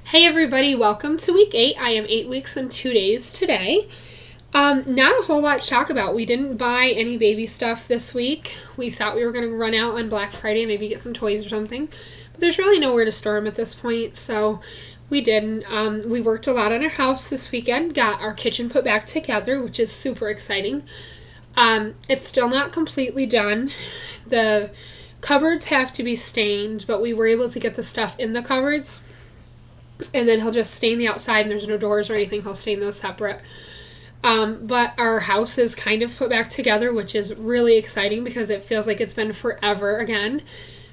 Hey everybody, welcome to week 8. I am 8 weeks and 2 days today. Not a whole lot to talk about. We didn't buy any baby stuff this week. We thought we were going to run out on Black Friday, maybe get some toys or something. But there's really nowhere to store them at this point, so we didn't. We worked a lot on our house this weekend, got our kitchen put back together, which is super exciting. It's still not completely done. The cupboards have to be stained, but we were able to get the stuff in the cupboards. And then he'll just stain the outside, and there's no doors or anything. He'll stain those separate. But our house is kind of put back together, which is really exciting because it feels like it's been forever again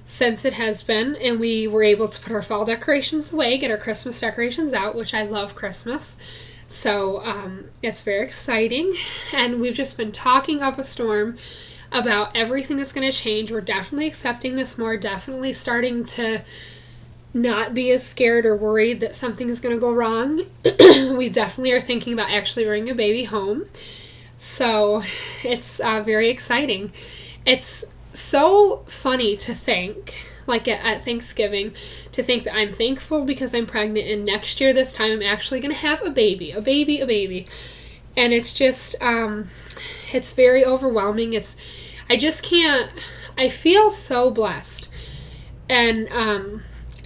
since it has been. And we were able to put our fall decorations away, get our Christmas decorations out, which I love Christmas. So it's very exciting. And we've just been talking up a storm about everything that's going to change. We're definitely accepting this more, definitely starting to not be as scared or worried that something is going to go wrong. We definitely are thinking about actually bringing a baby home. So it's very exciting. It's so funny to think, like at Thanksgiving, to think that I'm thankful because I'm pregnant and next year this time I'm actually going to have a baby. And it's just, it's very overwhelming. I just can't, I feel so blessed. And,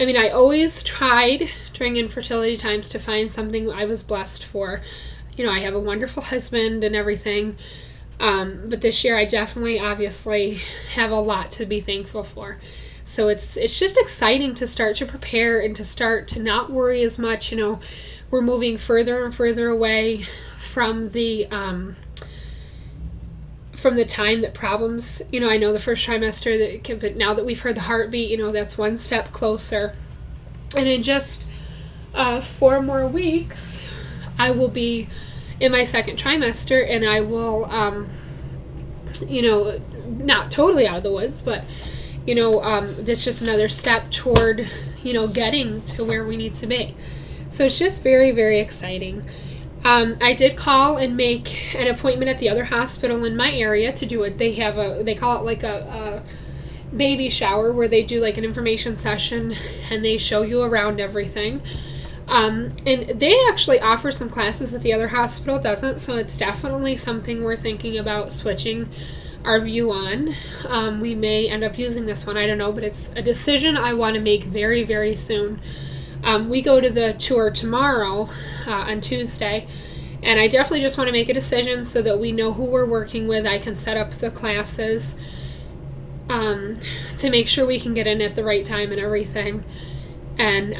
I always tried during infertility times to find something I was blessed for. I have a wonderful husband and everything. But this year I definitely, obviously, have a lot to be thankful for. So it's just exciting to start to prepare and to start to not worry as much. We're moving further and further away from the time that problems, I know the first trimester, but now that we've heard the heartbeat, that's one step closer. And in just 4 more weeks, I will be in my second trimester, and I will, not totally out of the woods, but, that's just another step toward, getting to where we need to be. So it's just very, very exciting. I did call and make an appointment at the other hospital in my area to do it. They call it like a baby shower, where they do like an information session and they show you around everything. And they actually offer some classes that the other hospital doesn't, so it's definitely something we're thinking about switching our view on. We may end up using this one, I don't know, but it's a decision I want to make very, very soon. We go to the tour tomorrow on Tuesday, and I definitely just want to make a decision so that we know who we're working with. I can set up the classes to make sure we can get in at the right time and everything, and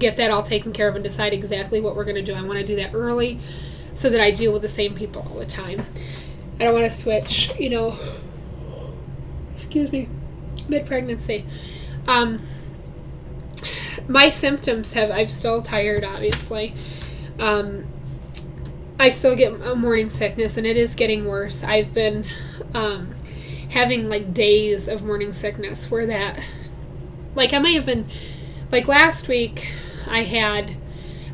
get that all taken care of and decide exactly what we're going to do. I want to do that early so that I deal with the same people all the time. I don't want to switch, mid-pregnancy. My symptoms I'm still tired, obviously. I still get morning sickness, and it is getting worse. I've been having like days of morning sickness where I might have been, like last week I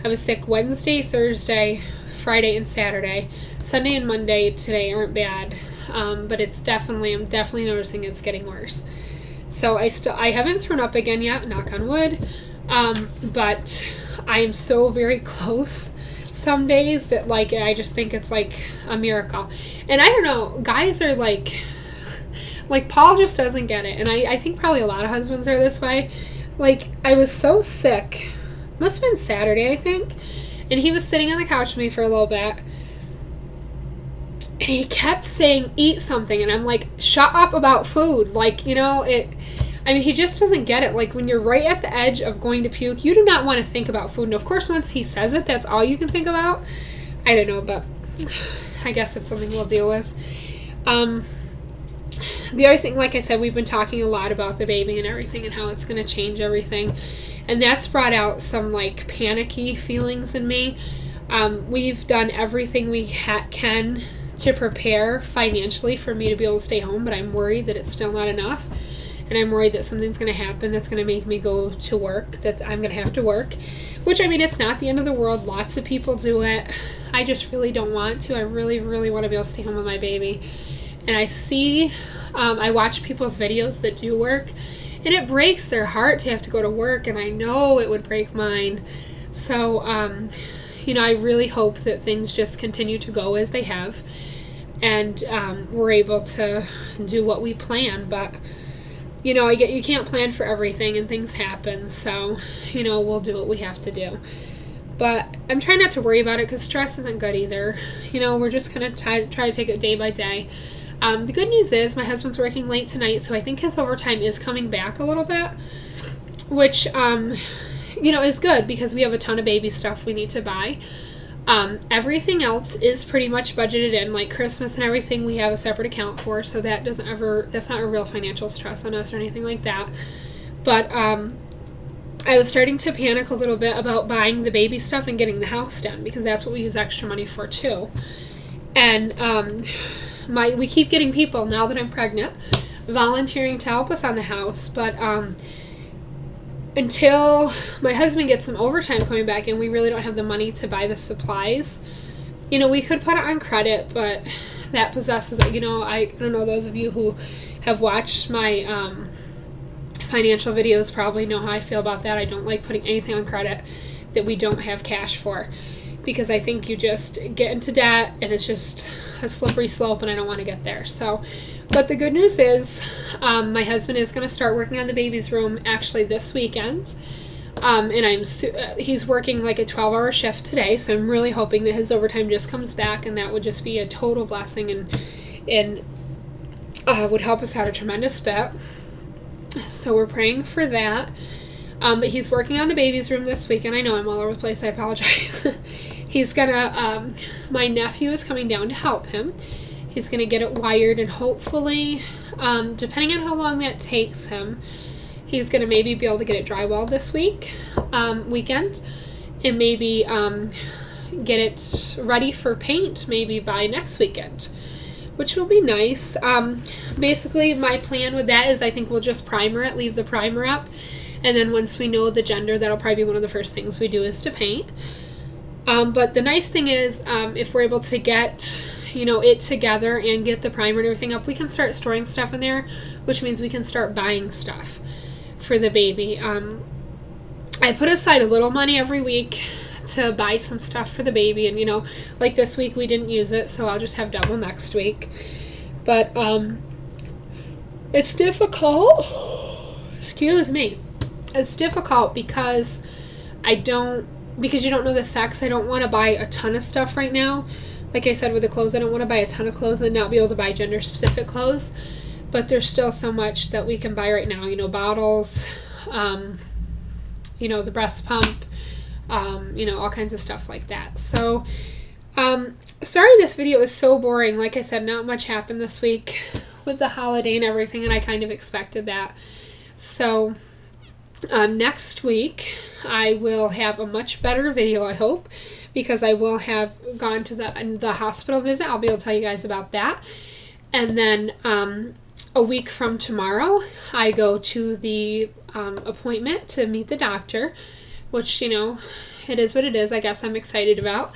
was sick Wednesday, Thursday, Friday, and Saturday. Sunday and Monday today aren't bad, but I'm definitely noticing it's getting worse. So I haven't thrown up again yet, knock on wood, but I am so very close some days that I just think it's like a miracle. And I don't know, guys are like Paul just doesn't get it, and I think probably a lot of husbands are this way. I was so sick, must have been Saturday, I think, and he was sitting on the couch with me for a little bit, and he kept saying, eat something, and I'm like, shut up about food. He just doesn't get it. When you're right at the edge of going to puke, you do not want to think about food. And of course, once he says it, that's all you can think about. I don't know, but I guess it's something we'll deal with. The other thing, like I said, we've been talking a lot about the baby and everything and how it's going to change everything. And that's brought out some panicky feelings in me. We've done everything we can to prepare financially for me to be able to stay home, but I'm worried that it's still not enough. And I'm worried that something's going to happen that's going to make me go to work, that I'm going to have to work. Which, it's not the end of the world. Lots of people do it. I just really don't want to. I really, really want to be able to stay home with my baby. And I watch people's videos that do work, And it breaks their heart to have to go to work, and I know it would break mine. So, I really hope that things just continue to go as they have, and we're able to do what we plan. But, you can't plan for everything, and things happen. So, we'll do what we have to do. But I'm trying not to worry about it because stress isn't good either. We're just going to try to take it day by day. The good news is my husband's working late tonight, so I think his overtime is coming back a little bit, which, is good because we have a ton of baby stuff we need to buy. Everything else is pretty much budgeted in, like Christmas and everything we have a separate account for, so that's not a real financial stress on us or anything like that. But I was starting to panic a little bit about buying the baby stuff and getting the house done, because that's what we use extra money for too. And we keep getting people, now that I'm pregnant, volunteering to help us on the house, but until my husband gets some overtime coming back and we really don't have the money to buy the supplies, we could put it on credit, but that possesses, I don't know, those of you who have watched my financial videos probably know how I feel about that. I don't like putting anything on credit that we don't have cash for, because I think you just get into debt and it's just a slippery slope, and I don't want to get there. So, but the good news is my husband is going to start working on the baby's room actually this weekend, and he's working like a 12-hour shift today, so I'm really hoping that his overtime just comes back, and that would just be a total blessing and would help us out a tremendous bit. So we're praying for that. But he's working on the baby's room this week, and I know I'm all over the place. I apologize. He's gonna, my nephew is coming down to help him. He's gonna get it wired, and hopefully, depending on how long that takes him, he's gonna maybe be able to get it drywalled this weekend, and maybe get it ready for paint maybe by next weekend, which will be nice. Basically, my plan with that is I think we'll just primer it, leave the primer up, and then once we know the gender, that'll probably be one of the first things we do is to paint. But the nice thing is, if we're able to get, it together and get the primer and everything up, we can start storing stuff in there, which means we can start buying stuff for the baby. I put aside a little money every week to buy some stuff for the baby, and like this week we didn't use it, so I'll just have double next week. But it's difficult. Excuse me. It's difficult because you don't know the sex. I don't want to buy a ton of stuff right now. Like I said with the clothes, I don't want to buy a ton of clothes and not be able to buy gender specific clothes. But there's still so much that we can buy right now. Bottles, the breast pump, all kinds of stuff like that. So, sorry this video is so boring. Like I said, not much happened this week with the holiday and everything, and I kind of expected that. So, next week I will have a much better video, I hope, because I will have gone to the hospital visit. I'll be able to tell you guys about that. And then a week from tomorrow, I go to the appointment to meet the doctor, which, it is what it is. I guess I'm excited about.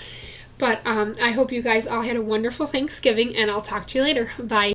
But I hope you guys all had a wonderful Thanksgiving, and I'll talk to you later. Bye.